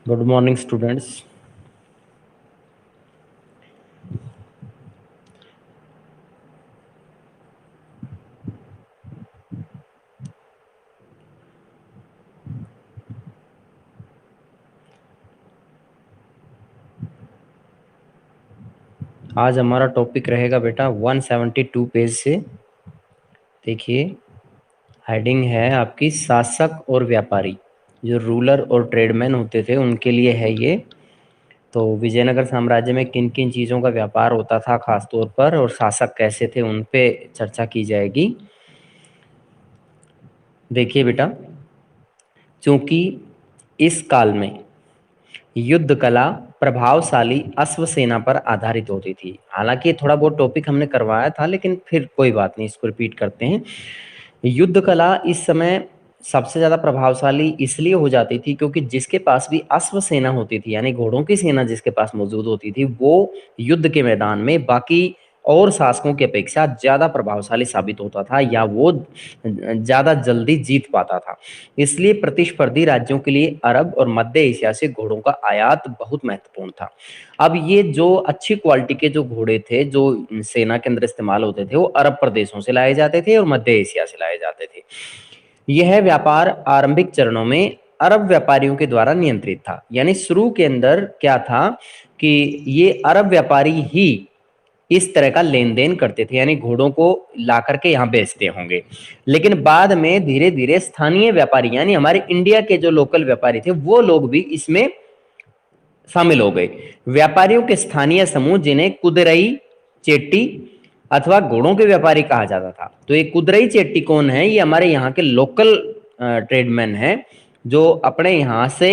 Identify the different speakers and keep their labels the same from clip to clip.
Speaker 1: Good morning students. आज हमारा topic रहेगा बेटा 172 पेज से। देखिए, हेडिंग है आपकी शासक और व्यापारी। जो रूलर और ट्रेडमैन होते थे उनके लिए है ये। तो विजयनगर साम्राज्य में किन किन चीज़ों का व्यापार होता था खास तौर पर, और शासक कैसे थे, उन पे चर्चा की जाएगी। देखिए बेटा, चूंकि इस काल में युद्ध कला प्रभावशाली अश्व सेना पर आधारित होती थी। हालांकि थोड़ा बहुत टॉपिक हमने करवाया था, लेकिन फिर कोई बात नहीं, इसको रिपीट करते हैं। युद्ध कला इस समय सबसे ज्यादा प्रभावशाली इसलिए हो जाती थी क्योंकि जिसके पास भी अश्व सेना होती थी, यानी घोड़ों की सेना जिसके पास मौजूद होती थी, वो युद्ध के मैदान में बाकी और शासकों की अपेक्षा ज्यादा प्रभावशाली साबित होता था, या वो ज्यादा जल्दी जीत पाता था। इसलिए प्रतिस्पर्धी राज्यों के लिए अरब और मध्य एशिया से घोड़ों का आयात बहुत महत्वपूर्ण था। अब ये जो अच्छी क्वालिटी के जो घोड़े थे जो सेना के अंदर इस्तेमाल होते थे, वो अरब प्रदेशों से लाए जाते थे और मध्य एशिया से लाए जाते थे। यह व्यापार आरंभिक चरणों में अरब व्यापारियों के द्वारा नियंत्रित था। यानी शुरू के अंदर क्या था कि ये अरब व्यापारी ही इस तरह का लेन देन करते थे, यानी घोड़ों को ला करके यहाँ बेचते होंगे। लेकिन बाद में धीरे धीरे स्थानीय व्यापारी, यानी हमारे इंडिया के जो लोकल व्यापारी थे, वो लोग भी इसमें शामिल हो गए। व्यापारियों के स्थानीय समूह, जिन्हें कुदरई चेट्टी अथवा घोड़ों के व्यापारी कहा जाता था। तो ये कुदरई चेट्टी कौन है? ये हमारे यहाँ के लोकल ट्रेडमैन हैं, जो अपने यहाँ से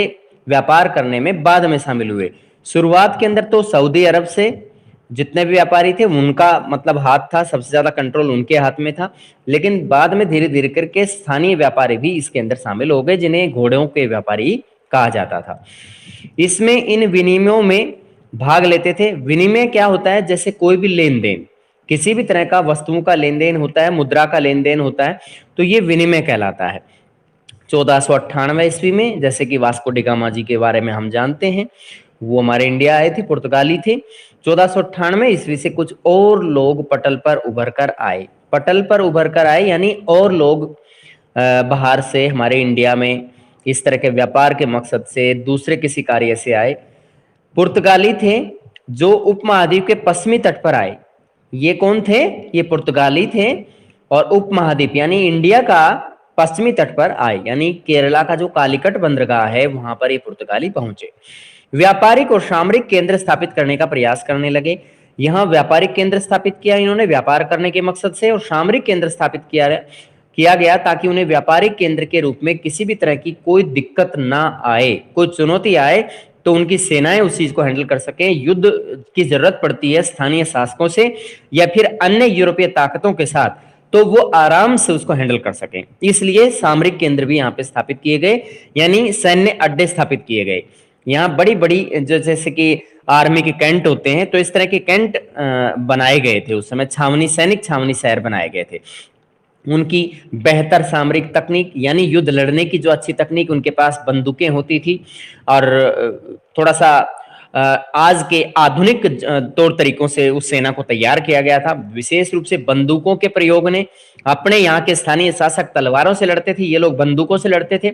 Speaker 1: व्यापार करने में बाद में शामिल हुए। शुरुआत के अंदर तो सऊदी अरब से जितने भी व्यापारी थे उनका मतलब हाथ था, सबसे ज्यादा कंट्रोल उनके हाथ में था। लेकिन बाद में धीरे धीरे करके स्थानीय व्यापारी भी इसके अंदर शामिल हो गए, जिन्हें घोड़ों के व्यापारी कहा जाता था। इसमें इन विनिमयों में भाग लेते थे। विनिमय क्या होता है? जैसे कोई भी लेन देन, किसी भी तरह का वस्तुओं का लेन देन होता है, मुद्रा का लेन देन होता है, तो ये विनिमय कहलाता है। 1498 ईस्वी में, जैसे कि वास्को डी गामा जी के बारे में हम जानते हैं, वो हमारे इंडिया आए थे, पुर्तगाली थे। 1498 ईस्वी से कुछ और लोग पटल पर उभर कर आए। पटल पर उभर कर आए यानी और लोग बाहर से हमारे इंडिया में इस तरह के व्यापार के मकसद से, दूसरे किसी कार्य से आए। पुर्तगाली थे जो उपमहाद्वीप के पश्चिमी तट पर आए। ये कौन थे? ये पुर्तगाली थे, और उपमहाद्वीप यानी इंडिया का पश्चिमी तट पर आए, यानी केरला का जो कालीकट बंदरगाह है वहां पर ये पुर्तगाली पहुंचे। व्यापारिक और सामरिक केंद्र स्थापित करने का प्रयास करने लगे। यहाँ व्यापारिक केंद्र स्थापित किया इन्होंने व्यापार करने के मकसद से, और सामरिक केंद्र स्थापित किया गया ताकि उन्हें व्यापारिक केंद्र के रूप में किसी भी तरह की कोई दिक्कत ना आए, कोई चुनौती आए तो उनकी सेनाएं उस चीज को हैंडल कर सके। युद्ध की जरूरत पड़ती है स्थानीय शासकों से या फिर अन्य यूरोपीय ताकतों के साथ, तो वो आराम से उसको हैंडल कर सकें। इसलिए सामरिक केंद्र भी यहाँ पे स्थापित किए गए, यानी सैन्य अड्डे स्थापित किए गए। यहाँ बड़ी बड़ी जैसे कि आर्मी के कैंट होते हैं, तो इस तरह के कैंट बनाए गए थे उस समय। छावनी, सैनिक छावनी शहर बनाए गए थे। उनकी बेहतर सामरिक तकनीक, यानी युद्ध लड़ने की जो अच्छी तकनीक, उनके पास बंदूकें होती थी, और थोड़ा सा आज के आधुनिक तौर तरीकों से उस सेना को तैयार किया गया था। विशेष रूप से बंदूकों के प्रयोग ने, अपने यहाँ के स्थानीय शासक तलवारों से लड़ते थे, ये लोग बंदूकों से लड़ते थे।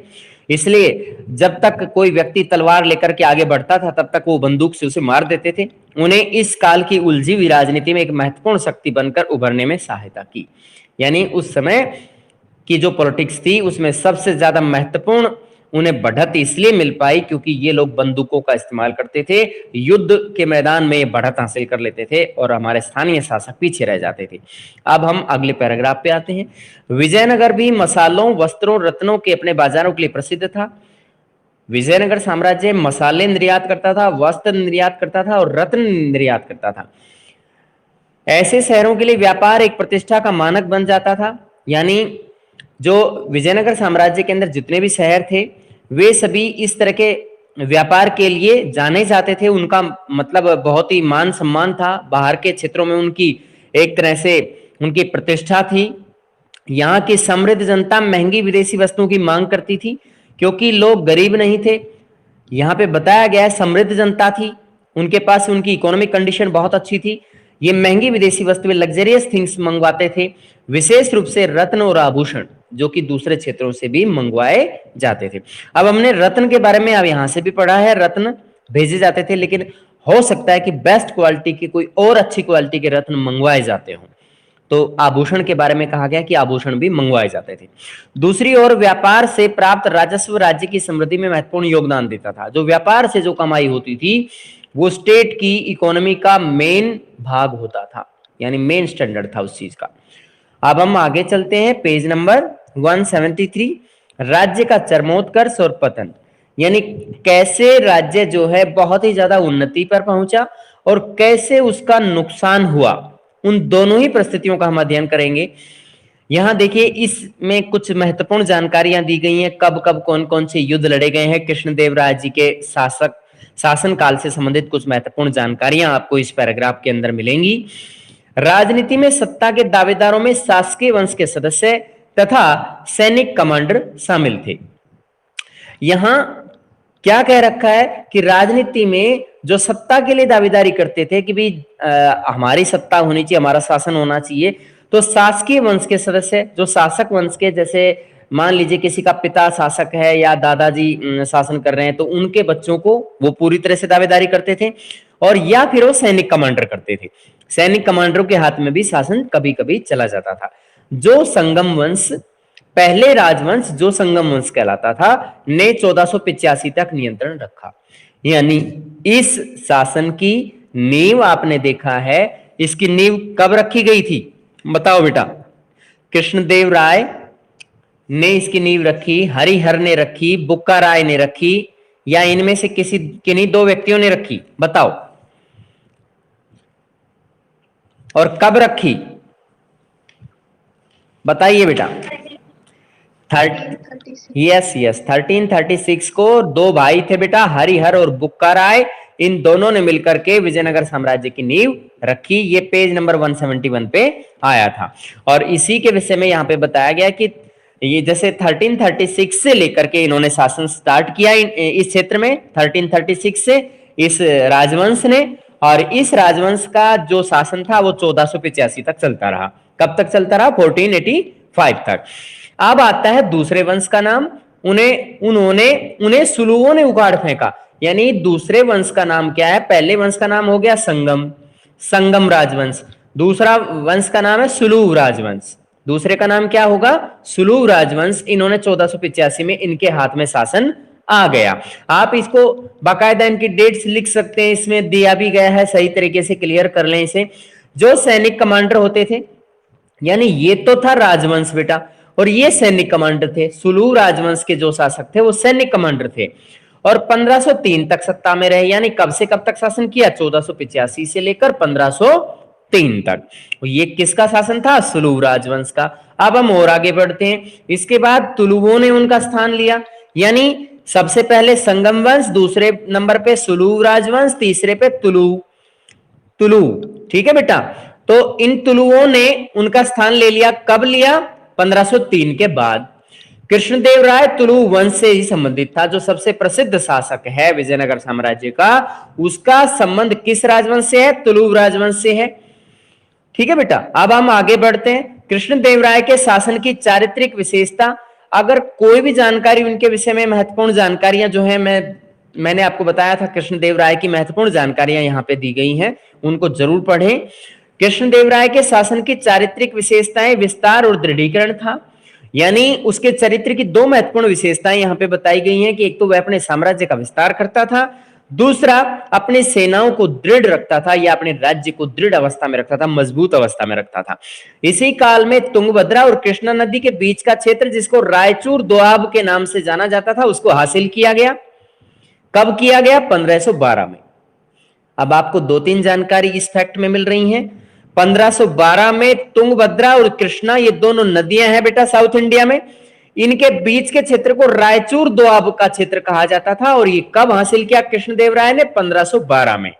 Speaker 1: इसलिए जब तक कोई व्यक्ति तलवार लेकर के आगे बढ़ता था तब तक वो बंदूक से उसे मार देते थे। उन्हें इस काल की उलझी हुई राजनीति में एक महत्वपूर्ण शक्ति बनकर उभरने में सहायता की। यानी उस समय की जो पॉलिटिक्स थी उसमें सबसे ज्यादा महत्वपूर्ण उन्हें बढ़त इसलिए मिल पाई क्योंकि ये लोग बंदूकों का इस्तेमाल करते थे, युद्ध के मैदान में बढ़त हासिल कर लेते थे, और हमारे स्थानीय शासक पीछे रह जाते थे। अब हम अगले पैराग्राफ पे आते हैं। विजयनगर भी मसालों, वस्त्रों, रत्नों के अपने बाजारों के लिए प्रसिद्ध था। विजयनगर साम्राज्य मसाले निर्यात करता था, वस्त्र निर्यात करता था और रत्न निर्यात करता था। ऐसे शहरों के लिए व्यापार एक प्रतिष्ठा का मानक बन जाता था। यानी जो विजयनगर साम्राज्य के अंदर जितने भी शहर थे, वे सभी इस तरह के व्यापार के लिए जाने जाते थे। उनका मतलब बहुत ही मान सम्मान था। बाहर के क्षेत्रों में उनकी एक तरह से उनकी प्रतिष्ठा थी। यहाँ की समृद्ध जनता महंगी विदेशी वस्तुओं की मांग करती थी क्योंकि लोग गरीब नहीं थे। यहाँ पे बताया गया है समृद्ध जनता थी, उनके पास उनकी इकोनॉमिक कंडीशन बहुत अच्छी थी, ये महंगी विदेशी वस्तुएं लग्जरियस थिंग्स मंगवाते थे, विशेष रूप से रत्न और आभूषण जो कि दूसरे क्षेत्रों से भी मंगवाए जाते थे। अब हमने रत्न के बारे में अब यहां से भी पढ़ा है, रत्न भेजे जाते थे, लेकिन हो सकता है कि बेस्ट क्वालिटी के कोई और अच्छी क्वालिटी के रत्न मंगवाए जाते हों। तो आभूषण के बारे में कहा गया कि आभूषण भी मंगवाए जाते थे। दूसरी ओर व्यापार से प्राप्त राजस्व राज्य की समृद्धि में महत्वपूर्ण योगदान देता था। जो व्यापार से जो कमाई होती थी वो स्टेट की इकोनॉमी का मेन भाग होता था, यानी मेन स्टैंडर्ड था उस चीज का। अब हम आगे चलते हैं, पेज नंबर 173, राज्य का चरमोत्कर्ष और पतन, यानी कैसे राज्य जो है बहुत ही ज्यादा उन्नति पर पहुंचा और कैसे उसका नुकसान हुआ, उन दोनों ही परिस्थितियों का हम अध्ययन करेंगे। यहां देखिए इसमें कुछ महत्वपूर्ण जानकारियां दी गई हैं, कब कब कौन कौन से युद्ध लड़े गए हैं, कृष्णदेव राय जी के शासन काल से संबंधित कुछ महत्वपूर्ण जानकारियां आपको इस पैराग्राफ के अंदर मिलेंगी। राजनीति में सत्ता के दावेदारों में शासकीय वंश के सदस्य तथा सैनिक कमांडर शामिल थे। यहां क्या कह रखा है कि राजनीति में जो सत्ता के लिए दावेदारी करते थे कि भी हमारी सत्ता होनी चाहिए, हमारा शासन होना चाहिए, तो शासकीय वंश के सदस्य जो शासक वंश के, जैसे मान लीजिए किसी का पिता शासक है या दादाजी शासन कर रहे हैं, तो उनके बच्चों को वो पूरी तरह से दावेदारी करते थे, और या फिर वो सैनिक कमांडर करते थे। सैनिक कमांडरों के हाथ में भी शासन कभी कभी चला जाता था। जो संगम वंश, पहले राजवंश जो संगम वंश कहलाता था, ने 1485 तक नियंत्रण रखा। यानी इस शासन की नींव आपने देखा है, इसकी नींव कब रखी गई थी बताओ बेटा? कृष्णदेव राय ने इसकी नींव रखी, हरिहर ने रखी, बुक्का राय ने रखी, या इनमें से किसी किन्हीं दो व्यक्तियों ने रखी बताओ? और कब रखी बताइए बेटा? 1336 को दो भाई थे बेटा, हरिहर और बुक्का राय, इन दोनों ने मिलकर के विजयनगर साम्राज्य की नींव रखी। ये पेज नंबर 171 पे आया था। और इसी के विषय में यहाँ पे बताया गया कि ये जैसे 1336 से लेकर के इन्होंने शासन स्टार्ट किया इस क्षेत्र में, 1336 से इस राजवंश ने, और इस राजवंश का जो शासन था वो 1485 तक चलता रहा। कब तक चलता रहा? 1485 तक। अब आता है दूसरे वंश का नाम, उन्हें सुलुओं ने उखाड़ फेंका। यानी दूसरे वंश का नाम क्या है? पहले वंश का नाम हो गया संगम राजवंश, दूसरा वंश का नाम है सुलू राजवंश। दूसरे का नाम क्या होगा? सुलू राजवंश। इन्होंने 1485 में इनके हाथ में शासन आ गया। आप इसको बाकायदा इनकी डेट्स लिख सकते हैं, इसमें दिया भी गया है, सही तरीके से क्लियर कर लें इसे। जो सैनिक कमांडर होते थे, यानी ये तो था राजवंश बेटा, और ये सैनिक कमांडर थे। सुलू राजवंश के जो शासक थे वो सैनिक कमांडर थे, और 1503 तक सत्ता में रहे। यानी कब से कब तक शासन किया? 1485 से लेकर 1503 तक। ये किसका शासन था? सुलू राजवंश का। अब हम और आगे बढ़ते हैं। इसके बाद तुलुओं ने उनका स्थान लिया, यानी सबसे पहले संगम वंश, दूसरे नंबर पे सुलू राजवंश, तीसरे पे तुलु। ठीक है बेटा? तो इन तुलुओं ने उनका स्थान ले लिया। कब लिया? 1503 के बाद। कृष्णदेव राय तुलु वंश से ही संबंधित था। जो सबसे प्रसिद्ध शासक है विजयनगर साम्राज्य का, उसका संबंध किस राजवंश से है? तुलु राजवंश से है। ठीक है बेटा? अब हम आगे बढ़ते हैं। कृष्णदेव राय के शासन की चारित्रिक विशेषता, अगर कोई भी जानकारी उनके विषय में, महत्वपूर्ण जानकारियां जो है, मैंने आपको बताया था कृष्णदेव राय की महत्वपूर्ण जानकारियां यहाँ पे दी गई हैं, उनको जरूर पढ़ें। कृष्णदेव राय के शासन की चारित्रिक विशेषताएं विस्तार और दृढ़ीकरण था। यानी उसके चरित्र की दो महत्वपूर्ण विशेषताएं यहाँ पे बताई गई हैं कि एक तो वह अपने साम्राज्य का विस्तार करता था, दूसरा अपनी सेनाओं को दृढ़ रखता था या अपने राज्य को दृढ़ अवस्था में रखता था, मजबूत अवस्था में रखता था। इसी काल में तुंगभद्रा और कृष्णा नदी के बीच का क्षेत्र, जिसको रायचूर दोआब के नाम से जाना जाता था, उसको हासिल किया गया। कब किया गया? 1512 में। अब आपको दो तीन जानकारी इस फैक्ट में मिल रही हैं। 1512 में तुंगभद्रा और कृष्णा, ये दोनों नदियां हैं बेटा साउथ इंडिया में, इनके बीच के क्षेत्र को रायचूर दोआब का क्षेत्र कहा जाता था। और ये कब हासिल किया कृष्णदेव राय ने? 1512 में।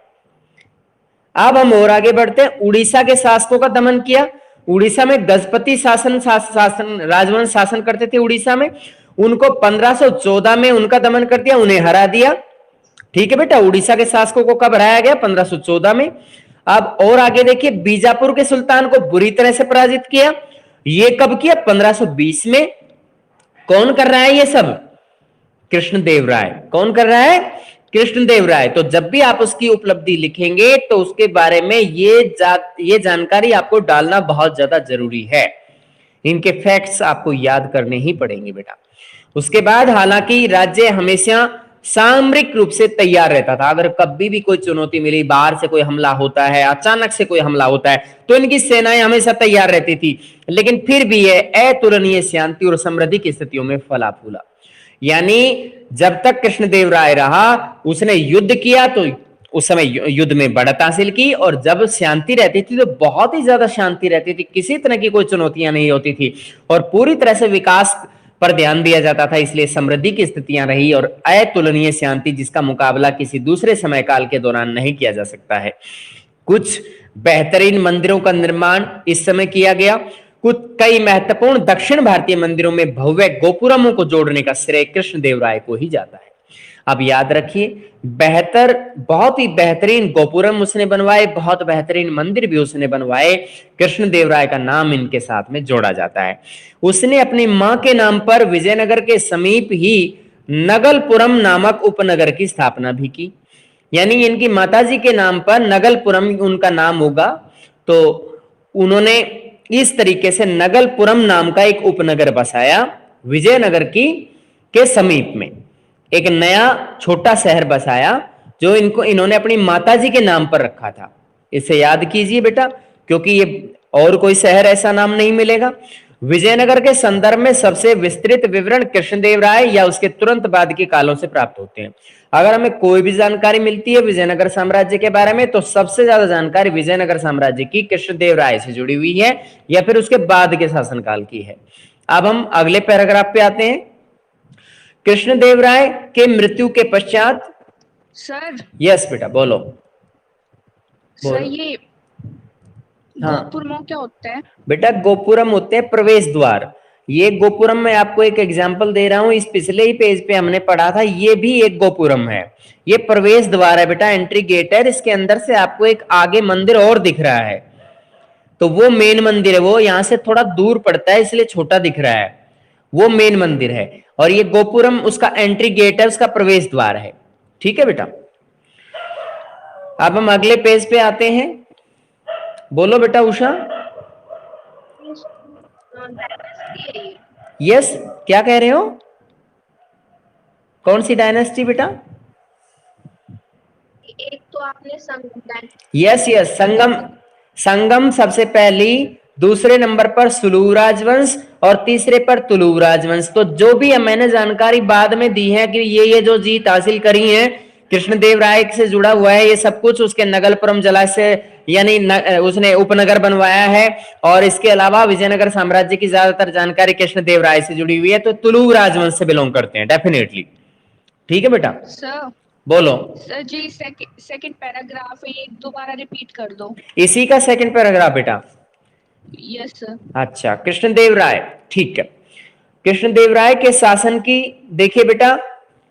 Speaker 1: अब हम और आगे बढ़ते हैं। उड़ीसा के शासकों का दमन किया। उड़ीसा में गजपति राजवंश शासन करते थे उड़ीसा में, उनको 1514 में उनका दमन कर दिया, उन्हें हरा दिया। ठीक है बेटा, उड़ीसा के शासकों को कब हराया गया? 1514 में। अब और आगे देखिए, बीजापुर के सुल्तान को बुरी तरह से पराजित किया। ये कब किया? 1520 में। कौन कर रहा है ये सब? कृष्णदेव राय। कौन कर रहा है? कृष्णदेव राय। तो जब भी आप उसकी उपलब्धि लिखेंगे तो उसके बारे में ये जानकारी आपको डालना बहुत ज्यादा जरूरी है। इनके फैक्ट्स आपको याद करने ही पड़ेंगे बेटा। उसके बाद हालांकि राज्य हमेशा सामरिक रूप से तैयार रहता था। अगर कभी भी कोई चुनौती मिली, बाहर से कोई हमला होता है, अचानक से कोई हमला होता है, तो इनकी सेनाएं हमेशा तैयार रहती थी। लेकिन फिर भी ये अतुलनीय शांति और समृद्धि की स्थितियों में फला फूला। यानी जब तक कृष्णदेव राय रहा, उसने युद्ध किया तो उस समय युद्ध में बढ़त हासिल की, और जब शांति रहती थी तो बहुत ही ज्यादा शांति रहती थी, किसी तरह की कोई चुनौतियां नहीं होती थी, और पूरी तरह से विकास पर ध्यान दिया जाता था। इसलिए समृद्धि की स्थितियां रही और अतुलनीय शांति, जिसका मुकाबला किसी दूसरे समय काल के दौरान नहीं किया जा सकता है। कुछ बेहतरीन मंदिरों का निर्माण इस समय किया गया। कुछ कई महत्वपूर्ण दक्षिण भारतीय मंदिरों में भव्य गोपुरमों को जोड़ने का श्रेय कृष्णदेव राय को ही जाता है। अब याद रखिए, बहुत ही बेहतरीन गोपुरम उसने बनवाए, बहुत बेहतरीन मंदिर भी उसने बनवाए। कृष्णदेव राय का नाम इनके साथ में जोड़ा जाता है। उसने अपनी मां के नाम पर विजयनगर के समीप ही नगलपुरम नामक उपनगर की स्थापना भी की। यानी इनकी माताजी के नाम पर नगलपुरम उनका नाम होगा, तो उन्होंने इस तरीके से नगलपुरम नाम का एक उपनगर बसाया विजयनगर के समीप में। एक नया छोटा शहर बसाया जो इन्होंने अपनी माताजी के नाम पर रखा था। इसे याद कीजिए बेटा, क्योंकि ये और कोई शहर ऐसा नाम नहीं मिलेगा। विजयनगर के संदर्भ में सबसे विस्तृत विवरण कृष्णदेव राय या उसके तुरंत बाद के कालों से प्राप्त होते हैं। अगर हमें कोई भी जानकारी मिलती है विजयनगर साम्राज्य के बारे में, तो सबसे ज्यादा जानकारी विजयनगर साम्राज्य की कृष्णदेव राय से जुड़ी हुई है या फिर उसके बाद के शासनकाल की है। अब हम अगले पैराग्राफ पे आते हैं। कृष्णदेव राय के मृत्यु के पश्चात।
Speaker 2: सर।
Speaker 1: यस बेटा, बोलो।
Speaker 2: सर ये गोपुरम क्या होता है?
Speaker 1: बेटा गोपुरम होते हैं प्रवेश द्वार। ये गोपुरम मैं आपको एक एग्जांपल दे रहा हूं, इस पिछले ही पेज पे हमने पढ़ा था, ये भी एक गोपुरम है। ये प्रवेश द्वार है बेटा, एंट्री गेट है। इसके अंदर से आपको एक आगे मंदिर और दिख रहा है, तो वो मेन मंदिर है। वो यहां से थोड़ा दूर पड़ता है इसलिए छोटा दिख रहा है, वो मेन मंदिर है। और ये गोपुरम उसका एंट्री गेट है, उसका प्रवेश द्वार है। ठीक है बेटा। अब हम अगले पेज पे आते हैं। बोलो बेटा उषा। यस, क्या कह रहे हो? कौन सी डायनेस्टी बेटा?
Speaker 2: एक तो आपने संगम।
Speaker 1: यस यस, संगम सबसे पहली, दूसरे नंबर पर सुलू राजवंश और तीसरे पर तुलु राजवंश। तो जो भी मैंने जानकारी बाद में दी है कि ये जो जीत हासिल करी है कृष्णदेव राय से जुड़ा हुआ है, ये सब कुछ उसके नगलपुरम जलाशय यानी उसने उपनगर बनवाया है। और इसके अलावा विजयनगर साम्राज्य की ज्यादातर जानकारी कृष्णदेव राय से जुड़ी हुई है, तो तुलु राजवंश से बिलोंग करते हैं डेफिनेटली। ठीक है बेटा।
Speaker 2: सर
Speaker 1: बोलो।
Speaker 2: सर जी सेकंड पैराग्राफ है, एक दोबारा रिपीट कर दो।
Speaker 1: इसी का सेकंड पैराग्राफ बेटा?
Speaker 2: Yes sir.
Speaker 1: अच्छा, कृष्णदेव राय, ठीक है। कृष्णदेव राय के शासन की देखिए बेटा,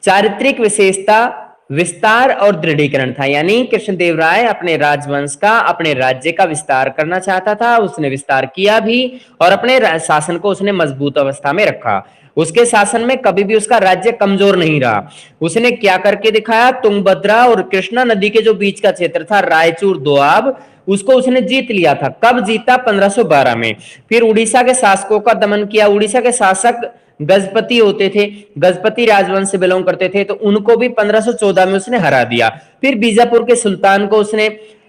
Speaker 1: चारित्रिक विशेषता विस्तार और दृढ़ीकरण था। यानी कृष्णदेव राय अपने राजवंश का, अपने राज्य का विस्तार करना चाहता था। उसने विस्तार किया भी और अपने शासन को उसने मजबूत अवस्था में रखा। उसके शासन में कभी भी उसका राज्य कमजोर नहीं रहा। उसने क्या करके दिखाया? तुंगभद्रा और कृष्णा नदी के जो बीच का क्षेत्र था रायचूर दोआब, उसको उसने जीत लिया था। कब जीता? 1512 में। फिर उड़ीसा के शासकों का दमन किया। उड़ीसा के शासक गजपति होते थे, गजपति राजवंश से बिलोंग करते थे, तो उनको भी 1514 में उसने हरा दिया। फिर बीजापुर के सुल्तान को उसने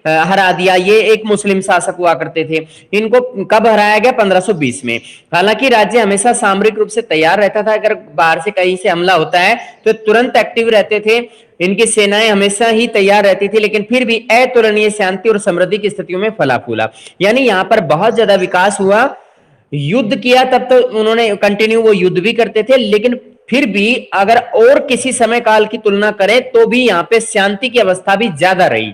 Speaker 1: हरा दिया। ये एक मुस्लिम शासक हुआ करते थे। इनको कब हराया गया? 1520 में। हालांकि राज्य हमेशा सामरिक रूप से तैयार रहता था, अगर बाहर से कहीं से हमला होता है तो तुरंत एक्टिव रहते थे। इनकी सेनाएं हमेशा ही तैयार रहती थी, लेकिन फिर भी अतुलनीय शांति और समृद्धि की स्थितियों में फला फूला। यानी यहाँ पर बहुत ज्यादा विकास हुआ। युद्ध किया तब तो उन्होंने कंटिन्यू वो युद्ध भी करते थे, लेकिन फिर भी अगर और किसी समय काल की तुलना करें तो भी यहाँ पे शांति की अवस्था भी ज्यादा रही।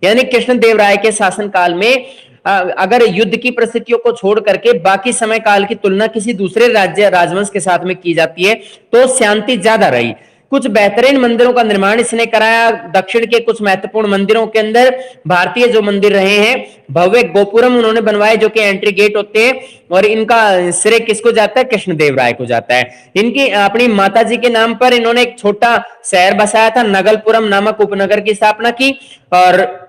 Speaker 1: यानी कृष्णदेव राय के शासन काल में अगर युद्ध की परिस्थितियों को छोड़ करके बाकी समय काल की तुलना किसी दूसरे राजवंश के साथ में की जाती है तो शांति ज्यादा रही। कुछ बेहतरीन मंदिरों का निर्माण इसने कराया। दक्षिण के कुछ महत्वपूर्ण मंदिरों के अंदर भारतीय जो मंदिर रहे हैं, भव्य गोपुरम उन्होंने बनवाए जो कि एंट्री गेट होते हैं, और इनका श्रेय किसको जाता है? कृष्णदेव राय को जाता है। इनकी अपनी माता जी के नाम पर इन्होंने एक छोटा शहर बसाया था, नगलपुरम नामक उपनगर की स्थापना की। और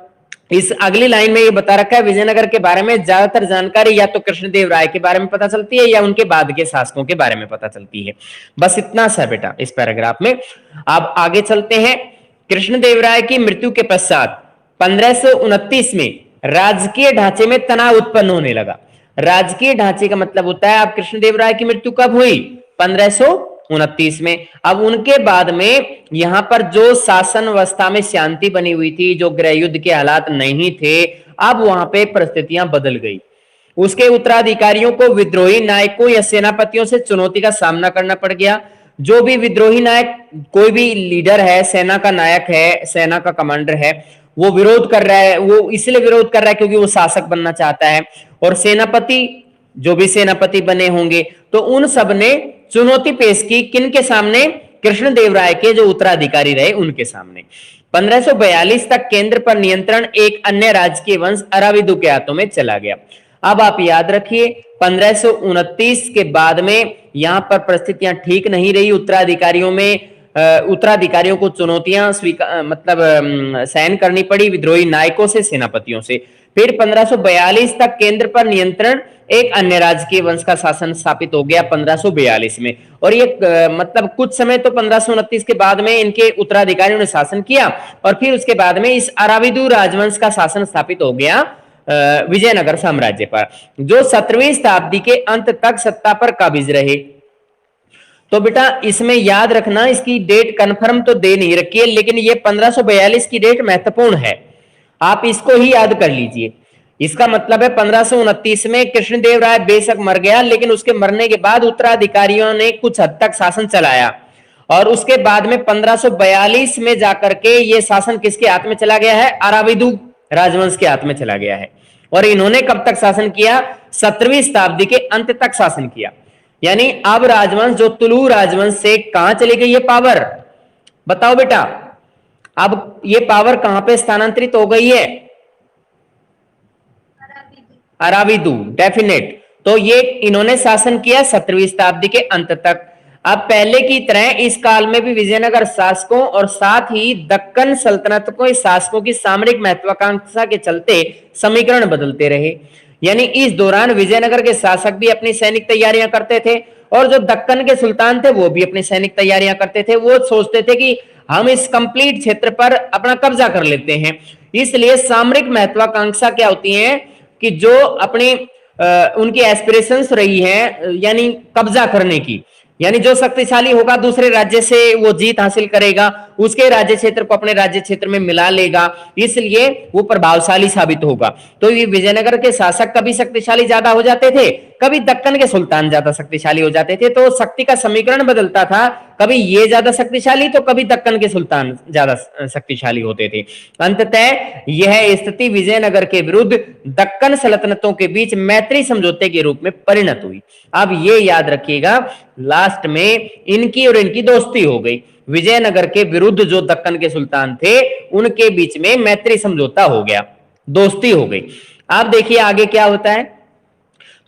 Speaker 1: इस अगली लाइन में ये बता रखा है विजयनगर के बारे में ज्यादातर जानकारी या तो कृष्णदेव राय के बारे में पता चलती है या उनके बाद के शासकों के बारे में पता चलती है। बस इतना सा बेटा इस पैराग्राफ में। अब आगे चलते हैं। कृष्णदेव राय की मृत्यु के पश्चात 1529 में राजकीय ढांचे में तनाव उत्पन्न होने लगा। राजकीय ढांचे का मतलब होता है, अब कृष्णदेव राय की मृत्यु कब हुई? 1529 में। अब उनके बाद में यहां पर जो शासन व्यवस्था में शांति बनी हुई थी, जो गृह युद्ध के हालात नहीं थे, अब वहां पे परिस्थितियां बदल गई। उसके उत्तराधिकारियों को विद्रोही नायकों या सेनापतियों से चुनौती का सामना करना पड़ गया। जो भी विद्रोही नायक, कोई भी लीडर है, सेना का नायक है, सेना का कमांडर है, वो विरोध कर रहा है, वो इसलिए विरोध कर रहा है क्योंकि वो शासक बनना चाहता है। और सेनापति, जो भी सेनापति बने होंगे, तो उन सब ने चुनौती पेश की किनके सामने? कृष्णदेव राय के जो उत्तराधिकारी रहे उनके सामने। 1542 तक केंद्र पर नियंत्रण एक अन्य राजकीय वंश अराविदु के हाथों में चला गया। अब आप याद रखिए 1529 के बाद में यहां पर परिस्थितियां ठीक नहीं रही। उत्तराधिकारियों को चुनौतियां सहन करनी पड़ी विद्रोही नायकों से, सेनापतियों से। फिर 1542 तक केंद्र पर नियंत्रण एक अन्य राजकीय वंश का शासन स्थापित हो गया 1542 में। और ये कुछ समय तो 1529 के बाद में इनके उत्तराधिकारियों ने शासन किया, और फिर उसके बाद में इस अराविदु राजवंश का शासन स्थापित हो गया विजयनगर साम्राज्य पर, जो 17वीं शताब्दी के अंत तक सत्ता पर काबिज रहे। तो बेटा इसमें याद रखना, इसकी डेट कंफर्म तो दे नहीं रखी है, लेकिन ये 1542 की डेट महत्वपूर्ण है, आप इसको ही याद कर लीजिए। इसका मतलब है 1529 में कृष्णदेव राय बेशक मर गया, लेकिन उसके मरने के बाद उत्तराधिकारियों ने कुछ हद तक शासन चलाया, और उसके बाद में 1542 में जाकर के ये शासन किसके हाथ में चला गया है? अराविदु राजवंश के हाथ में चला गया है। और इन्होंने कब तक शासन किया? 17वीं शताब्दी के अंत तक शासन किया। यानी अब राजवंश, जो तुलु राजवंश से कहां चली गई है पावर? बताओ बेटा, अब ये पावर कहां पे स्थानांतरित हो गई है? अराविदु, डेफिनेट। तो ये इन्होंने शासन किया 17वीं शताब्दी के अंत तक। अब पहले की तरह इस काल में भी विजयनगर शासकों और साथ ही दक्कन सल्तनत को शासकों की सामरिक महत्वाकांक्षा के चलते समीकरण बदलते रहे। यानी इस दौरान विजयनगर के शासक भी अपनी सैनिक तैयारियां करते थे, और जो दक्कन के सुल्तान थे वो भी अपनी सैनिक तैयारियां करते थे। वो सोचते थे कि हम इस कंप्लीट क्षेत्र पर अपना कब्जा कर लेते हैं। इसलिए सामरिक महत्वाकांक्षा क्या होती है कि जो अपनी उनकी एस्पिरेशंस रही है, यानी कब्जा करने की, यानी जो शक्तिशाली होगा दूसरे राज्य से वो जीत हासिल करेगा, उसके राज्य क्षेत्र को अपने राज्य क्षेत्र में मिला लेगा, इसलिए वो प्रभावशाली साबित होगा। तो ये विजयनगर के शासक कभी शक्तिशाली ज्यादा हो जाते थे, कभी दक्कन के सुल्तान ज्यादा शक्तिशाली हो जाते थे। तो शक्ति का समीकरण बदलता था, कभी ये ज्यादा शक्तिशाली तो कभी दक्कन के सुल्तान ज्यादा शक्तिशाली होते थे। अंततः यह स्थिति विजयनगर के विरुद्ध दक्कन सल्तनतों के बीच मैत्री समझौते के रूप में परिणत हुई। अब ये याद रखिएगा, लास्ट में इनकी और इनकी दोस्ती हो गई। विजयनगर के विरुद्ध जो दक्कन के सुल्तान थे उनके बीच में मैत्री समझौता हो गया, दोस्ती हो गई। आप देखिए आगे क्या होता है।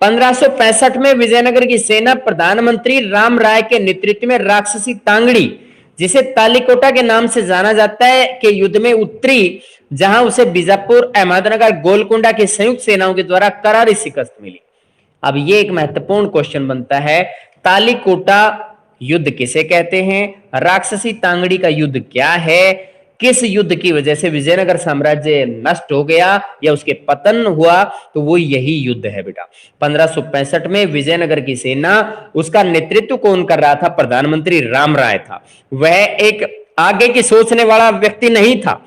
Speaker 1: 1565 में विजयनगर की सेना प्रधानमंत्री राम राय के नेतृत्व में राक्षसी तांगड़ी, जिसे तालीकोटा के नाम से जाना जाता है, के युद्ध में उतरी, जहां उसे बीजापुर, अहमदनगर, गोलकुंडा की संयुक्त सेनाओं के द्वारा करारी शिकस्त मिली। अब ये एक महत्वपूर्ण क्वेश्चन बनता है, तालीकोटा युद्ध किसे कहते हैं? राक्षसी तांगड़ी का युद्ध क्या है? किस युद्ध की वजह से विजयनगर साम्राज्य नष्ट हो गया या उसके पतन हुआ? तो वो यही युद्ध है बेटा। 1565 में विजयनगर की सेना, उसका नेतृत्व कौन कर रहा था? प्रधानमंत्री राम राय था। वह एक आगे की सोचने वाला व्यक्ति नहीं था।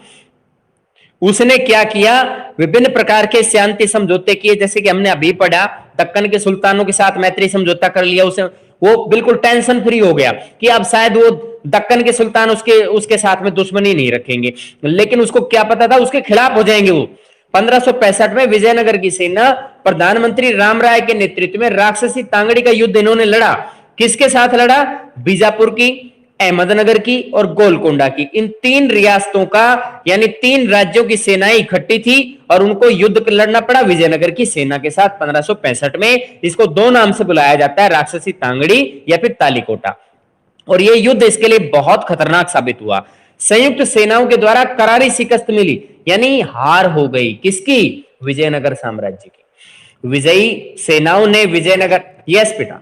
Speaker 1: उसने क्या किया? विभिन्न प्रकार के शांति समझौते किए, जैसे कि हमने अभी पढ़ा, दक्कन के सुल्तानों के साथ मैत्री समझौता कर लिया। उसे वो बिल्कुल टेंशन फ्री हो गया कि अब शायद वो दक्कन के सुल्तान उसके साथ में दुश्मनी नहीं रखेंगे, लेकिन उसको क्या पता था उसके खिलाफ हो जाएंगे वो। 1565 में विजयनगर की सेना प्रधानमंत्री राम राय के नेतृत्व में राक्षसी तांगड़ी का युद्ध इन्होंने लड़ा। किसके साथ लड़ा? बीजापुर की अहमदनगर की और गोलकोंडा की। इन 3 रियासतों का यानी 3 राज्यों की सेनाएं इकट्ठी थी और उनको युद्ध लड़ना पड़ा विजयनगर की सेना के साथ 1565 में। इसको 2 नाम से बुलाया जाता है, राक्षसी तांगड़ी या फिर तालीकोटा। और ये युद्ध इसके लिए बहुत खतरनाक साबित हुआ। संयुक्त सेनाओं के द्वारा करारी शिकस्त मिली, यानी हार हो गई किसकी? विजयनगर साम्राज्य की। विजयी सेनाओं ने विजयनगर, यस बेटा,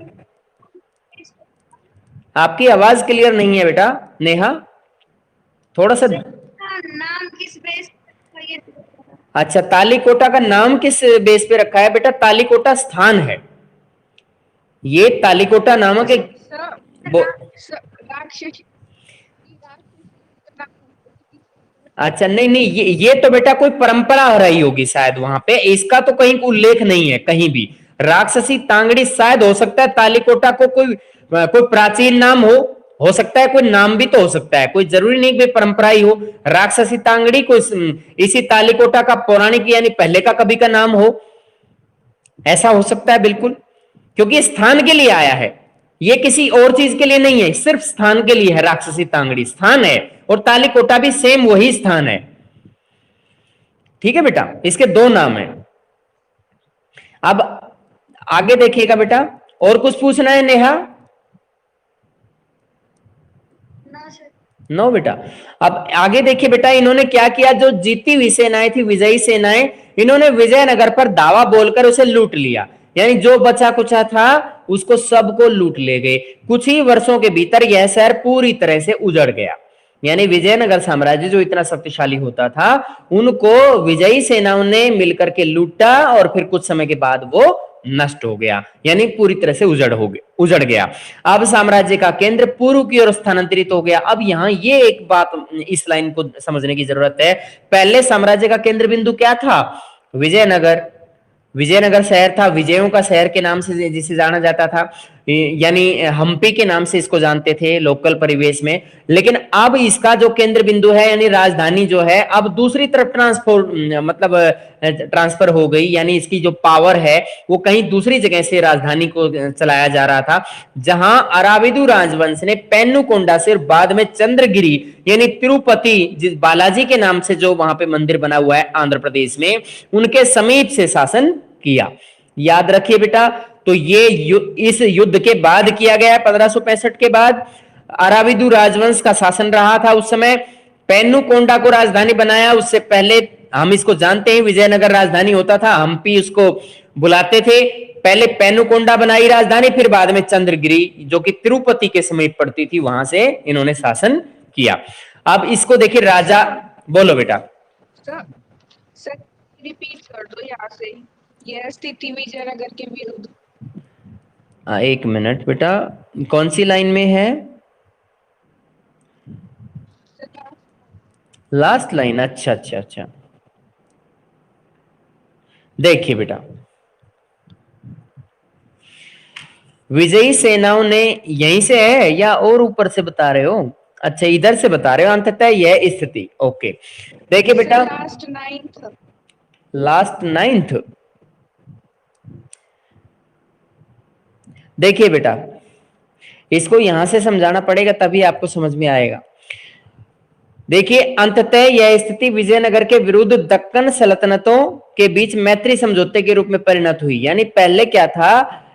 Speaker 1: आपकी आवाज क्लियर नहीं है बेटा नेहा, थोड़ा सा।
Speaker 2: नाम किस बेस पर ये?
Speaker 1: अच्छा, तालीकोटा का नाम किस बेस पे रखा है बेटा? तालीकोटा स्थान है, ये तालीकोटा नामक एक
Speaker 2: राक्षस।
Speaker 1: अच्छा, नहीं नहीं, ये तो बेटा कोई परंपरा रही होगी शायद वहां पे, इसका तो कहीं उल्लेख नहीं है कहीं भी। राक्षसी तांगड़ी शायद हो सकता है तालीकोटा को कोई प्राचीन नाम हो सकता है, कोई नाम भी तो हो सकता है, कोई जरूरी नहीं कि परंपरा ही हो। राक्षसी तांगड़ी कोई इसी तालीकोटा का पौराणिक यानी पहले का कभी का नाम हो, ऐसा हो सकता है बिल्कुल, क्योंकि स्थान के लिए आया है, ये किसी और चीज के लिए नहीं है, सिर्फ स्थान के लिए है। राक्षसी तांगड़ी स्थान है और तालीकोटा भी सेम वही स्थान है। ठीक है बेटा, इसके 2 नाम है। अब आगे देखिएगा बेटा, और कुछ पूछना है नेहा? नो बेटा। अब आगे देखिए बेटा, इन्होंने क्या किया, जो जीती हुई सेनाएं थी, विजयी सेनाएं, इन्होंने विजयनगर पर दावा बोलकर उसे लूट लिया, यानी जो बचा कुचा था उसको सबको लूट ले गए। कुछ ही वर्षों के भीतर यह शहर पूरी तरह से उजड़ गया, यानी विजयनगर साम्राज्य जो इतना शक्तिशाली होता था, उनको विजयी सेनाओं ने मिलकर के लूटा और फिर कुछ समय के बाद वो नष्ट हो गया, यानी पूरी तरह से उजड़ गया। अब साम्राज्य का केंद्र पूर्व की ओर स्थानांतरित हो गया। अब यहाँ ये एक बात इस लाइन को समझने की जरूरत है, पहले साम्राज्य का केंद्र बिंदु क्या था? विजयनगर। विजयनगर शहर था, विजयों का शहर के नाम से जिसे जाना जाता था, यानी हम्पी के नाम से इसको जानते थे लोकल परिवेश में। लेकिन अब इसका जो केंद्र बिंदु है यानी राजधानी जो है, अब दूसरी तरफ ट्रांसफर हो गई, यानी इसकी जो पावर है वो कहीं दूसरी जगह से राजधानी को चलाया जा रहा था, जहां अराविदु राजवंश ने पेन्नुकोंडा से और बाद में चंद्रगिरी यानी तिरुपति जिस बालाजी के नाम से जो वहां पे मंदिर बना हुआ है आंध्र प्रदेश में, उनके समीप से शासन किया। याद रखिए बेटा, तो ये इस युद्ध के बाद किया गया, 1565 के बाद। अराविदु राजवंश का शासन रहा था उस समय, पेन्नुकोंडा को राजधानी बनाया। उससे पहले हम इसको जानते हैं विजयनगर राजधानी होता था, हम्पी उसको बुलाते थे। पहले पेन्नुकोंडा बनाई राजधानी, फिर बाद में चंद्रगिरी जो कि तिरुपति के समीप पड़ती थी, वहां से इन्होंने शासन किया। अब इसको देखिए, राजा, बोलो बेटा।
Speaker 2: सर रिपीट कर दो यहाँ से, यह स्थिति विजयनगर के विरुद्ध।
Speaker 1: एक मिनट बेटा, कौन सी लाइन में है? लास्ट लाइन, अच्छा अच्छा अच्छा। देखिए बेटा, विजयी सेनाओं ने, यहीं से है या और ऊपर से बता रहे हो? अच्छा, इधर से बता रहे हो, अंततः यह स्थिति। ओके, देखिए बेटा, लास्ट 9th। देखिए बेटा, इसको यहां से समझाना पड़ेगा तभी आपको समझ में आएगा। देखिए, अंततः यह स्थिति विजयनगर के विरुद्ध दक्कन सल्तनतों के बीच मैत्री समझौते के रूप में परिणत हुई। यानी पहले क्या था,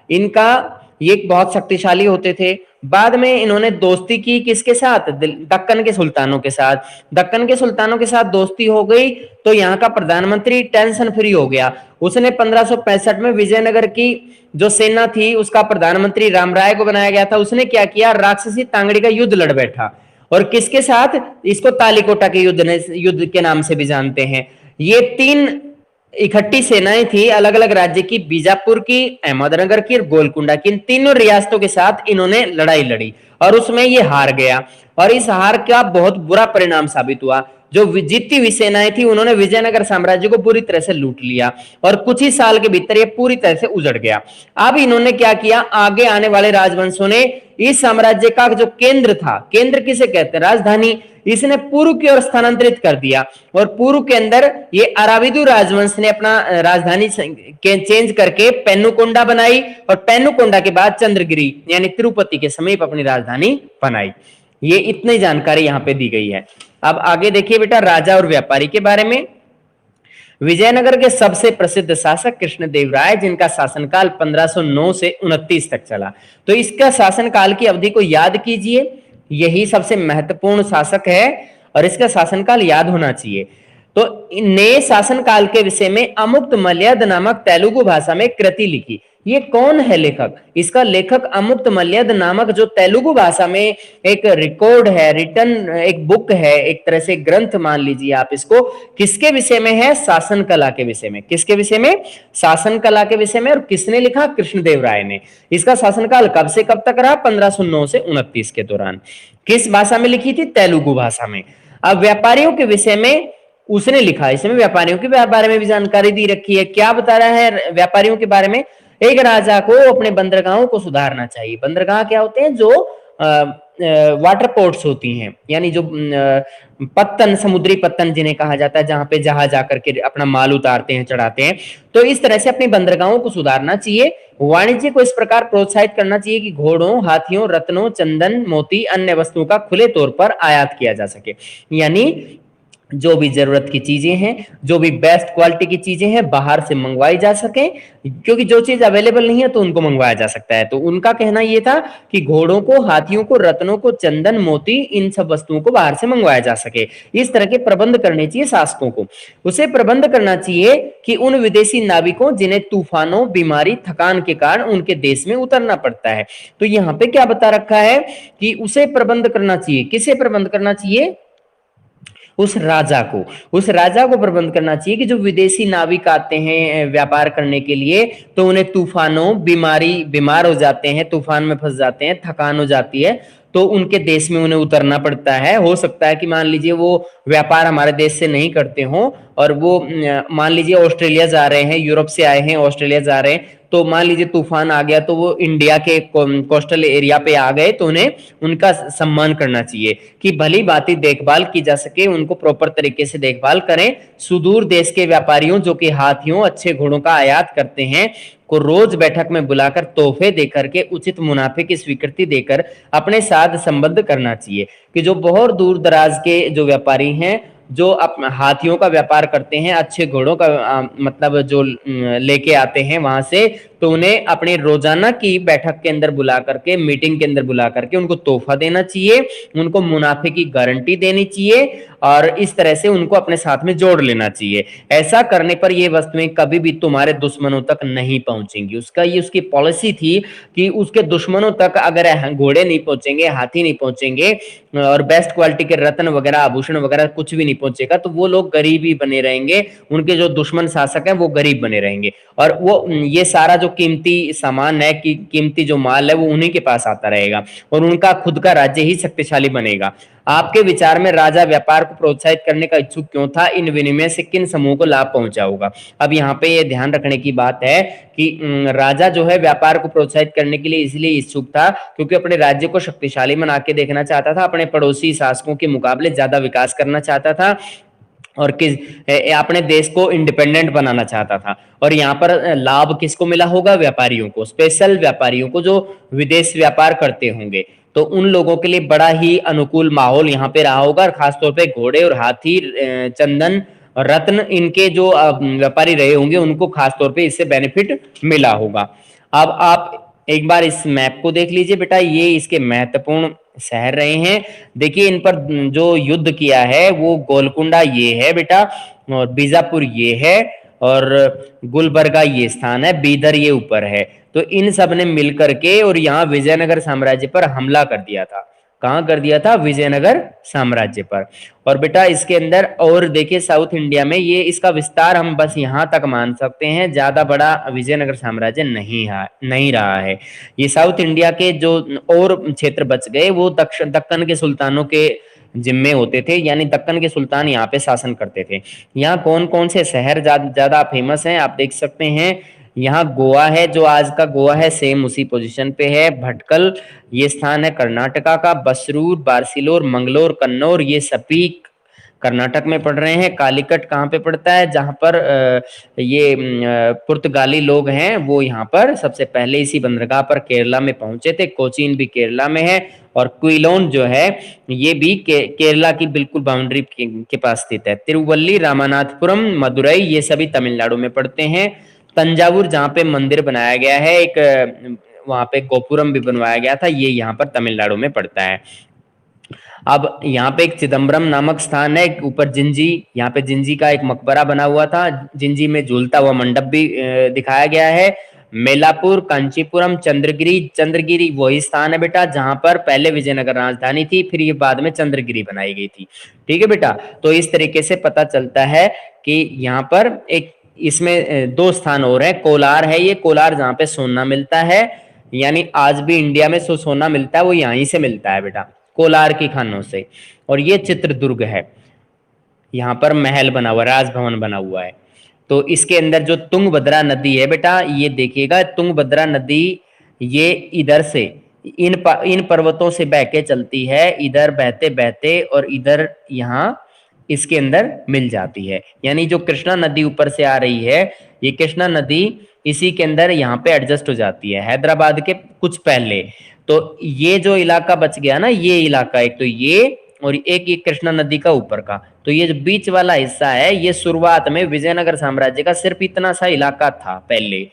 Speaker 1: इनका ये बहुत शक्तिशाली होते थे, बाद में इन्होंने दोस्ती की किसके साथ? दक्कन के सुल्तानों के साथ। दक्कन के सुल्तानों के साथ दोस्ती हो गई तो यहाँ का प्रधानमंत्री टेंशन फ्री हो गया। उसने 1565 में विजयनगर की जो सेना थी उसका प्रधानमंत्री रामराय को बनाया गया था। उसने क्या किया, राक्षसी तांगड़ी का युद्ध लड़ बैठा। और किसके साथ? इसको तालीकोटा के युद्ध के नाम से भी जानते हैं। ये 3 इकट्ठी सेनाएं थी अलग अलग राज्य की, बीजापुर की, अहमदनगर की और गोलकुंडा की। इन तीनों रियासतों के साथ इन्होंने लड़ाई लड़ी और उसमें ये हार गया, और इस हार का बहुत बुरा परिणाम साबित हुआ। जो जीती हुई सेनाएं थी उन्होंने विजयनगर साम्राज्य को पूरी तरह से लूट लिया और कुछ ही साल के भीतर ये पूरी तरह से उजड़ गया। अब इन्होंने क्या किया, आगे आने वाले राजवंशों ने इस साम्राज्य का जो केंद्र था, केंद्र किसे कहते हैं? राजधानी, इसने पूर्व की ओर स्थानांतरित कर दिया और पूर्व के अंदर ये अराविदु राजवंश ने अपना राजधानी चेंज करके पेन्नुकोंडा बनाई और पेन्नुकोंडा के बाद चंद्रगिरी यानी तिरुपति के समीप अपनी राजधानी बनाई। ये इतनी जानकारी यहाँ पे दी गई है। अब आगे देखिए बेटा राजा और व्यापारी के बारे में। विजयनगर के सबसे प्रसिद्ध शासक कृष्णदेवराय, जिनका शासनकाल 1509 से 29 तक चला। तो इसका शासनकाल की अवधि को याद कीजिए, यही सबसे महत्वपूर्ण शासक है और इसका शासनकाल याद होना चाहिए। तो नए शासनकाल के विषय में अमुक्त मलयद नामक तेलुगु भाषा में कृति लिखी। ये कौन है लेखक? इसका लेखक अमुक्त मलयद नामक जो तेलुगु भाषा में एक रिकॉर्ड है, रिटन एक बुक है, एक तरह से ग्रंथ मान लीजिए आप इसको। किसके विषय में है? शासन कला के विषय में। किसके विषय में? शासन कला के विषय में। और किसने लिखा? कृष्णदेव राय ने। इसका शासनकाल कब से कब तक रहा? 1509 से 29 के दौरान। किस भाषा में लिखी थी? तेलुगु भाषा में। अब व्यापारियों के विषय में उसने लिखा, इसमें व्यापारियों के बारे में भी जानकारी दी रखी है। क्या बता रहा है व्यापारियों के बारे में? एक राजा को अपने बंदरगाहों को सुधारना चाहिए। बंदरगाह क्या होते हैं? जो वाटर पोर्ट्स होती हैं, यानी जो पत्तन, समुद्री पत्तन जिन्हें कहा जाता है, जहां पे जहाज आकर के अपना माल उतारते हैं, चढ़ाते हैं। तो इस तरह से अपनी बंदरगाहों को सुधारना चाहिए। वाणिज्य को इस प्रकार प्रोत्साहित करना चाहिए कि घोड़ों, हाथियों, रत्नों, चंदन, मोती, अन्य वस्तुओं का खुले तौर पर आयात किया जा सके। यानी जो भी जरूरत की चीजें हैं, जो भी बेस्ट क्वालिटी की चीजें हैं, बाहर से मंगवाई जा सके, क्योंकि जो चीज अवेलेबल नहीं है तो उनको मंगवाया जा सकता है। तो उनका कहना यह था कि घोड़ों को, हाथियों को, रत्नों को, चंदन, मोती, इन सब वस्तुओं को बाहर से मंगवाया जा सके। इस तरह के प्रबंध करने चाहिए शासकों को। उसे प्रबंध करना चाहिए कि उन विदेशी नाविकों जिन्हें तूफानों, बीमारी, थकान के कारण उनके देश में उतरना पड़ता है। तो यहाँ पे क्या बता रखा है कि उसे प्रबंध करना चाहिए। किसे प्रबंध करना चाहिए? उस राजा को। उस राजा को प्रबंध करना चाहिए कि जो विदेशी नाविक आते हैं व्यापार करने के लिए, तो उन्हें तूफानों, बीमार हो जाते हैं, तूफान में फंस जाते हैं, थकान हो जाती है, तो उनके देश में उन्हें उतरना पड़ता है। हो सकता है कि मान लीजिए वो व्यापार हमारे देश से नहीं करते हों और वो मान लीजिए ऑस्ट्रेलिया जा रहे हैं, यूरोप से आए हैं, ऑस्ट्रेलिया जा रहे हैं, तो मान लीजिए तूफान आ गया तो वो इंडिया के कोस्टल एरिया पे आ गए, तो उन्हें उनका सम्मान करना चाहिए कि भली भांति देखभाल की जा सके, उनको प्रॉपर तरीके से देखभाल करें। सुदूर देश के व्यापारियों जो कि हाथियों, अच्छे घोड़ों का आयात करते हैं, को रोज बैठक में बुलाकर तोहफे देकर के उचित मुनाफे की स्वीकृति देकर अपने साथ संबद्ध करना चाहिए। कि जो बहुत दूर दराज के जो व्यापारी हैं, जो हाथियों का व्यापार करते हैं, अच्छे घोड़ों का मतलब जो लेके आते हैं वहां से, तो उन्हें अपने रोजाना की बैठक के अंदर बुला करके, मीटिंग के अंदर बुला करके उनको तोहफा देना चाहिए, उनको मुनाफे की गारंटी देनी चाहिए और इस तरह से उनको अपने साथ में जोड़ लेना चाहिए। ऐसा करने पर ये वस्तुएं कभी भी तुम्हारे दुश्मनों तक नहीं पहुंचेंगी। उसकी पॉलिसी थी कि उसके दुश्मनों तक अगर घोड़े नहीं पहुंचेंगे, हाथी नहीं पहुंचेंगे और बेस्ट क्वालिटी के रत्न वगैरह, आभूषण वगैरह कुछ भी नहीं पहुंचेगा, तो वो लोग गरीब ही बने रहेंगे। उनके जो दुश्मन शासक हैं वो गरीब बने रहेंगे और वो ये सारा जो कीमती सामान है, कीमती जो माल है, वो उन्हीं के पास आता रहेगा और उनका खुद का राज्य ही शक्तिशाली बनेगा। आपके विचार में राजा व्यापार को प्रोत्साहित करने का इच्छुक क्यों था? इन विनिमय से किन समूह को लाभ पहुंचा होगा? अब यहाँ पे ये ध्यान रखने की बात है कि राजा जो है व्यापार को प्रोत्साहित करने के लिए इसलिए इच्छुक था क्योंकि अपने राज्य को शक्तिशाली बना के देखना चाहता था, अपने पड़ोसी शासकों के मुकाबले ज्यादा विकास करना चाहता था और अपने देश को इंडिपेंडेंट बनाना चाहता था। और यहाँ पर लाभ किसको मिला होगा? व्यापारियों को, स्पेशल व्यापारियों को जो विदेश व्यापार करते होंगे, तो उन लोगों के लिए बड़ा ही अनुकूल माहौल यहाँ पे रहा होगा। और खासतौर पे घोड़े और हाथी, चंदन और रत्न, इनके जो व्यापारी रहे होंगे उनको खासतौर पे इससे बेनिफिट मिला होगा। अब आप एक बार इस मैप को देख लीजिए बेटा, ये इसके महत्वपूर्ण शहर रहे हैं। देखिए इन पर जो युद्ध किया है वो गोलकुंडा ये है बेटा, और बीजापुर ये है, और गुलबर्गा ये स्थान है, बीदर ये ऊपर है। तो इन सब ने मिलकर के और यहाँ विजयनगर साम्राज्य पर हमला कर दिया था। कहाँ कर दिया था? विजयनगर साम्राज्य पर। और बेटा इसके अंदर और देखिए साउथ इंडिया में ये इसका विस्तार हम बस यहाँ तक मान सकते हैं, ज्यादा बड़ा विजयनगर साम्राज्य नहीं रहा है। ये साउथ इंडिया के जो और क्षेत्र बच गए वो दक्कन के सुल्तानों के जिम्मे होते थे, यानी दक्कन के सुल्तान यहाँ पे शासन करते थे। यहाँ कौन कौन से शहर ज्यादा फेमस हैं आप देख सकते हैं। यहाँ गोवा है, जो आज का गोवा है सेम उसी पोजीशन पे है। भटकल ये स्थान है कर्नाटका का। बसरूर, बार्सिलोर, मंगलोर, कन्नौर, ये सभी कर्नाटक में पढ़ रहे हैं। कालीकट कहाँ पे पड़ता है? जहाँ पर ये पुर्तगाली लोग हैं वो यहाँ पर सबसे पहले इसी बंदरगाह पर केरला में पहुंचे थे। कोचीन भी केरला में है और क्विलोन जो है ये भी केरला की बिल्कुल बाउंड्री के पास स्थित है। तिरुवल्ली, रामानाथपुरम, मदुरई ये सभी तमिलनाडु में पड़ते हैं। तंजावुर जहाँ पे मंदिर बनाया गया है, एक वहां पे गोपुरम भी बनवाया गया था, ये यहाँ पर तमिलनाडु में पड़ता है। अब यहाँ पे एक चिदम्बरम नामक स्थान है, ऊपर जिंजी, यहाँ पे जिंजी का एक मकबरा बना हुआ था, जिंजी में झूलता हुआ मंडप भी दिखाया गया है। मेलापुर, कांचीपुरम, चंद्रगिरी, चंद्रगिरी वही स्थान है बेटा जहां पर पहले विजयनगर राजधानी थी, फिर ये बाद में चंद्रगिरी बनाई गई थी। ठीक है बेटा, तो इस तरीके से पता चलता है कि यहाँ पर एक इसमें दो स्थान और है। कोलार है, ये कोलार जहाँ पे सोना मिलता है, यानी आज भी इंडिया में सोना मिलता है वो यहीं से मिलता है बेटा, कोलार की खानों से। और ये चित्रदुर्ग है, यहाँ पर महल बना हुआ, राजभवन बना हुआ है। तो इसके अंदर जो तुंगभद्रा नदी है बेटा, ये देखिएगा तुंगभद्रा नदी ये इधर से इन पर्वतों से बह के चलती है, इधर बहते बहते और इधर यहाँ इसके अंदर मिल जाती है। यानी जो कृष्णा नदी ऊपर से आ रही है, ये कृष्णा नदी इसी के अंदर यहाँ पे एडजस्ट हो जाती है, हैदराबाद के कुछ पहले। तो ये जो इलाका बच गया ना, ये इलाका, एक तो ये और एक ये कृष्णा नदी का ऊपर का, तो ये जो बीच वाला हिस्सा है, ये शुरुआत में विजयनगर साम्राज्य का सिर्फ इतना सा इलाका था पहले।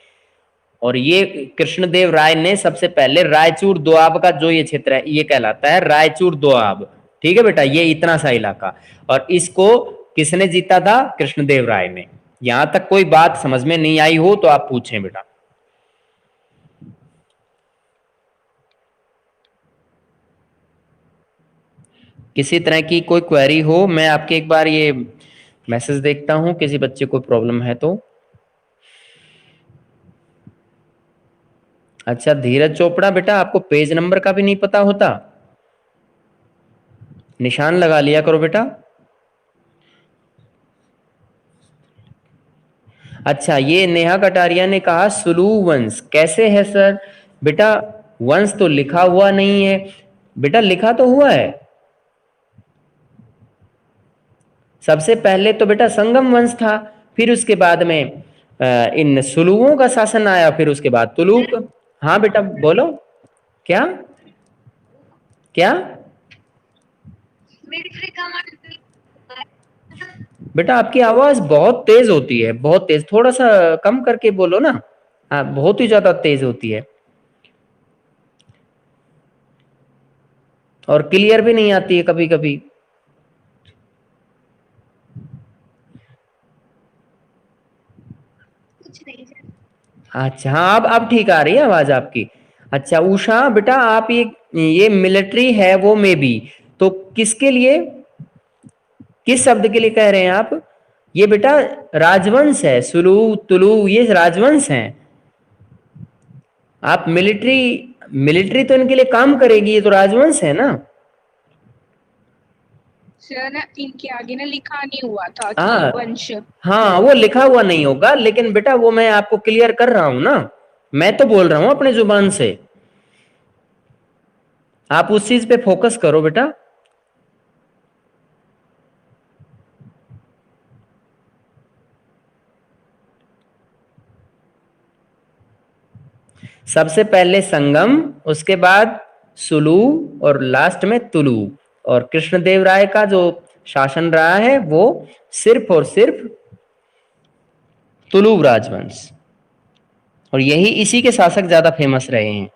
Speaker 1: और ये कृष्णदेव राय ने सबसे पहले रायचूर दोआब का जो ये क्षेत्र है, ये कहलाता है रायचूर दोआब। ठीक है बेटा, ये इतना सा इलाका, और इसको किसने जीता था? कृष्णदेव राय ने। यहां तक कोई बात समझ में नहीं आई हो तो आप पूछें बेटा। किसी तरह की कोई क्वेरी हो, मैं आपके एक बार ये मैसेज देखता हूं, किसी बच्चे को प्रॉब्लम है तो। अच्छा धीरज चोपड़ा, बेटा आपको पेज नंबर का भी नहीं पता होता? निशान लगा लिया करो बेटा। अच्छा, ये नेहा कटारिया ने कहा सुलू वंश कैसे है सर? बेटा वंश तो लिखा हुआ नहीं है बेटा, लिखा तो हुआ है। सबसे पहले तो बेटा संगम वंश था, फिर उसके बाद में इन सुलुओं का शासन आया, फिर उसके बाद तुलुक। हाँ बेटा बोलो। क्या क्या बेटा, आपकी आवाज बहुत तेज होती है, बहुत तेज, थोड़ा सा कम करके बोलो ना। हाँ बहुत ही ज्यादा तेज होती है और क्लियर भी नहीं आती है कभी कभी। अच्छा हाँ, अब ठीक आ रही है आवाज आपकी। अच्छा उषा बेटा, आप ये मिलिट्री है वो में भी, तो किसके लिए, किस शब्द के लिए कह रहे हैं आप? ये बेटा राजवंश है, सुलू तुलु ये राजवंश हैं। आप मिलिट्री, मिलिट्री तो इनके लिए काम करेगी, ये तो राजवंश है ना।
Speaker 2: सर ना इनके आगे ना लिखा नहीं हुआ था कि
Speaker 1: हाँ
Speaker 2: वंश।
Speaker 1: हाँ, वो लिखा हुआ नहीं होगा, लेकिन बेटा वो मैं आपको क्लियर कर रहा हूं ना, मैं तो बोल रहा हूं अपने जुबान से, आप उस चीज पे फोकस करो बेटा। सबसे पहले संगम, उसके बाद सुलू और लास्ट में तुलु। और कृष्णदेव राय का जो शासन रहा है वो सिर्फ और सिर्फ तुलु राजवंश, और यही इसी के शासक ज्यादा फेमस रहे हैं।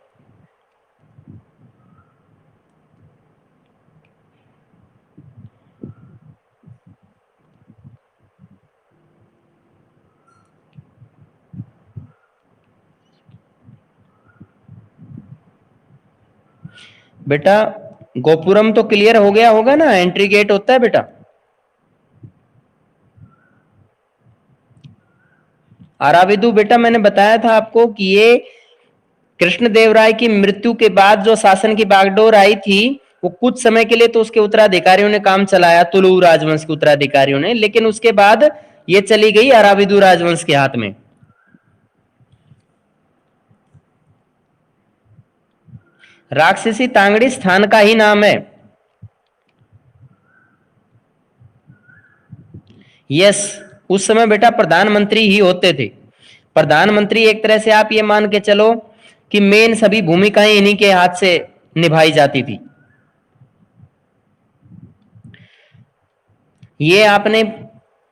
Speaker 1: बेटा गोपुरम तो क्लियर हो गया होगा ना, एंट्री गेट होता है बेटा। आराविदु बेटा मैंने बताया था आपको कि ये कृष्णदेव राय की मृत्यु के बाद जो शासन की बागडोर आई थी, वो कुछ समय के लिए तो उसके उत्तराधिकारियों ने काम चलाया, तुलु राजवंश के उत्तराधिकारियों ने, लेकिन उसके बाद ये चली गई अराविदु राजवंश के हाथ में। राक्षसी तांगड़ी स्थान का ही नाम है। यस, उस समय बेटा प्रधानमंत्री ही होते थे। प्रधानमंत्री एक तरह से आप ये मान के चलो कि मेन सभी भूमिकाएं इन्हीं के हाथ से निभाई जाती थी। ये आपने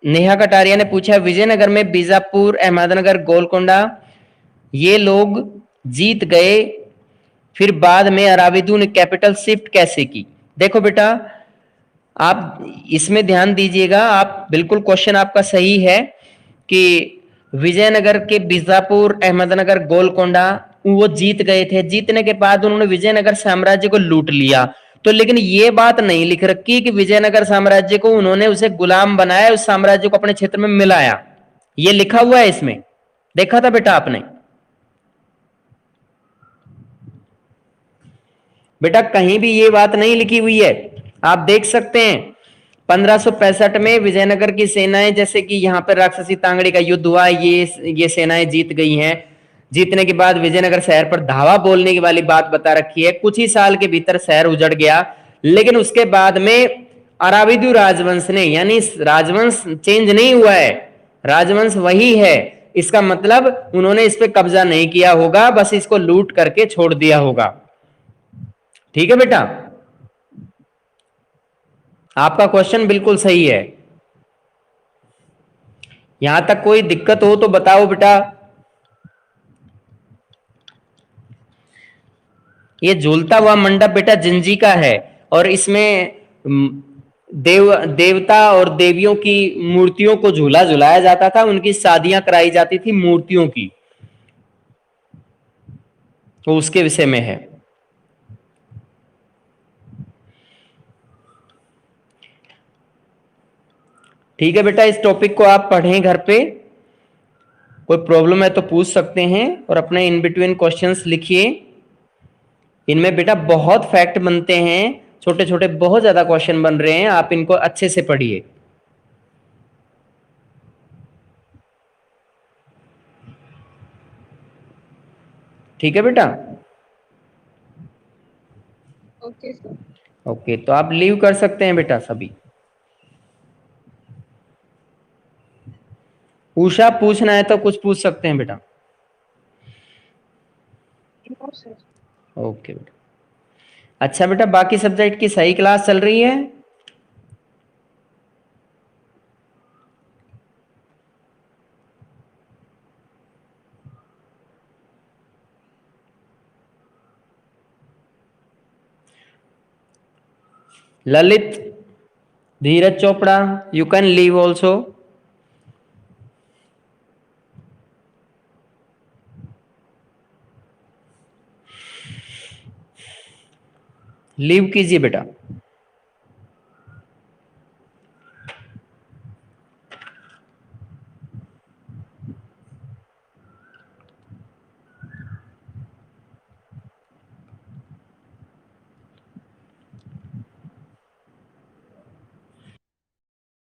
Speaker 1: नेहा कटारिया ने पूछा, विजयनगर में बीजापुर, अहमदनगर, गोलकोंडा ये लोग जीत गए, फिर बाद में अराविदु ने कैपिटल शिफ्ट कैसे की? देखो बेटा, आप इसमें ध्यान दीजिएगा, आप बिल्कुल क्वेश्चन आपका सही है कि विजयनगर के बीजापुर, अहमदनगर, गोलकोंडा वो जीत गए थे। जीतने के बाद उन्होंने विजयनगर साम्राज्य को लूट लिया। तो लेकिन ये बात नहीं लिख रखी कि विजयनगर साम्राज्य को उन्होंने उसे गुलाम बनाया, उस साम्राज्य को अपने क्षेत्र में मिलाया। ये लिखा हुआ है इसमें, देखा था बेटा आपने? बेटा कहीं भी ये बात नहीं लिखी हुई है, आप देख सकते हैं। 1565 में विजयनगर की सेनाएं, जैसे कि यहाँ पर राक्षसी तांगड़ी का युद्ध हुआ, ये सेनाएं जीत गई हैं। जीतने के बाद विजयनगर शहर पर धावा बोलने की वाली बात बता रखी है। कुछ ही साल के भीतर शहर उजड़ गया, लेकिन उसके बाद में अराविदु राजवंश ने, यानी राजवंश चेंज नहीं हुआ है, राजवंश वही है। इसका मतलब उन्होंने इस पे कब्जा नहीं किया होगा, बस इसको लूट करके छोड़ दिया होगा। ठीक है बेटा, आपका क्वेश्चन बिल्कुल सही है। यहां तक कोई दिक्कत हो तो बताओ बेटा। ये झूलता हुआ मंडप बेटा जिंजी का है, और इसमें देवता और देवियों की मूर्तियों को झूला झुलाया जाता था, उनकी शादियां कराई जाती थी मूर्तियों की, तो उसके विषय में है। ठीक है बेटा, इस टॉपिक को आप पढ़ें घर पे, कोई प्रॉब्लम है तो पूछ सकते हैं, और अपने इन बिटवीन क्वेश्चंस लिखिए। इनमें बेटा बहुत फैक्ट बनते हैं, छोटे छोटे बहुत ज्यादा क्वेश्चन बन रहे हैं, आप इनको अच्छे से पढ़िए। ठीक है बेटा?
Speaker 2: Okay sir.
Speaker 1: ओके, तो आप लीव कर सकते हैं बेटा सभी। उषा पूछना है तो कुछ पूछ सकते हैं बेटा।
Speaker 2: No sir.
Speaker 1: ओके बेटा। अच्छा बेटा, बाकी सब्जेक्ट की सही क्लास चल रही है? Lalit, Dheeraj Chopra, you can leave also. Leave कीजिए बेटा।